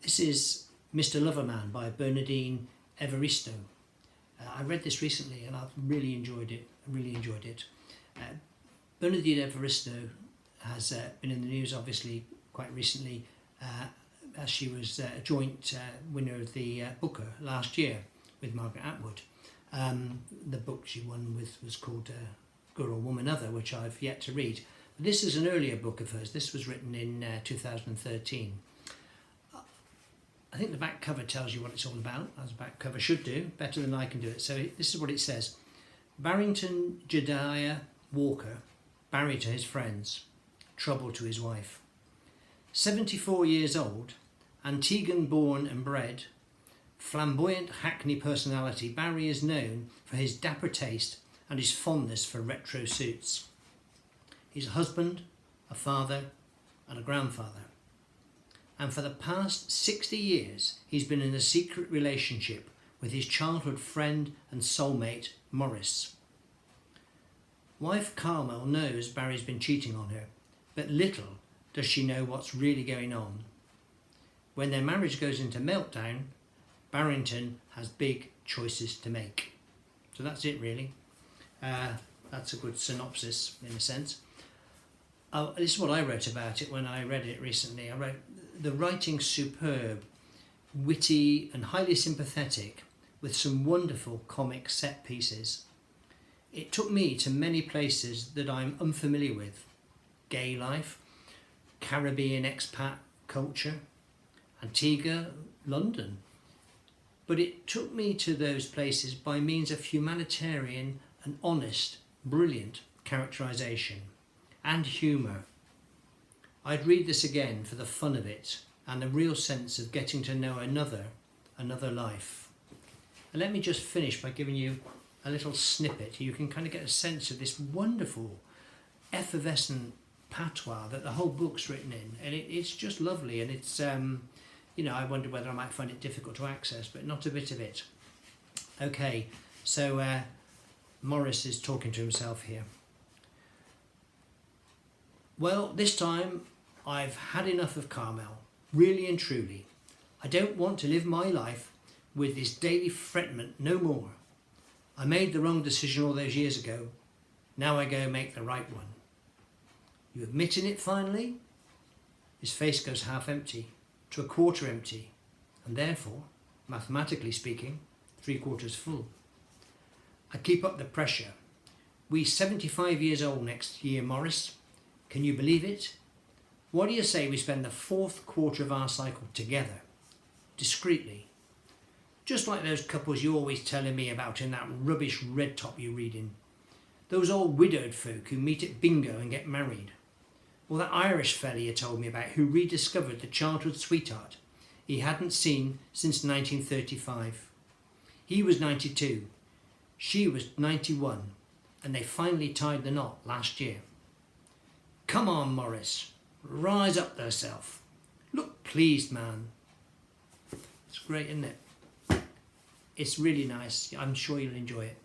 This is Mr. Loverman by Bernadine Everisto. I read this recently and I've really enjoyed it. Bernadine Everisto has been in the news obviously quite recently as she was a joint winner of the Booker last year with Margaret Atwood. The book she won with was called Girl or Woman Other, which I've yet to read. But this is an earlier book of hers. This was written in 2013. I think the back cover tells you what it's all about, as a back cover should do, better than I can do it. So this is what it says. Barrington Jedediah Walker, Barry to his friends, trouble to his wife. 74 years old, Antiguan born and bred, flamboyant Hackney personality, Barry is known for his dapper taste and his fondness for retro suits. He's a husband, a father and a grandfather. And for the past 60 years, he's been in a secret relationship with his childhood friend and soulmate, Morris. Wife Carmel knows Barry's been cheating on her, but little does she know what's really going on. When their marriage goes into meltdown, Barrington has big choices to make. So that's it really. That's a good synopsis in a sense. This is what I wrote about it when I read it recently. I wrote, the writing's superb, witty and highly sympathetic, with some wonderful comic set pieces. It took me to many places that I'm unfamiliar with. Gay life, Caribbean expat culture, Antigua, London. But it took me to those places by means of humanitarian and honest, brilliant characterisation and humour. I'd read this again for the fun of it and the real sense of getting to know another life. And let me just finish by giving you a little snippet. You can kind of get a sense of this wonderful, effervescent patois that the whole book's written in, and it's just lovely. And it's, you know, I wonder whether I might find it difficult to access, but not a bit of it. Okay, so Morris is talking to himself here. Well, this time I've had enough of Carmel, really and truly. I don't want to live my life with this daily fretment no more. I made the wrong decision all those years ago. Now I go make the right one. You admitting it finally? His face goes half empty, to a quarter empty, and therefore, mathematically speaking, 3/4 full. I keep up the pressure. We 75 years old next year, Morris. Can you believe it? What do you say we spend the 4th quarter of our cycle together, discreetly? Just like those couples you're always telling me about in that rubbish red top you're reading. Those old widowed folk who meet at bingo and get married. Or that Irish fella you told me about who rediscovered the childhood sweetheart he hadn't seen since 1935. He was 92, she was 91, and they finally tied the knot last year. Come on, Morris, rise up thyself. Look pleased, man. It's great, isn't it? It's really nice. I'm sure you'll enjoy it.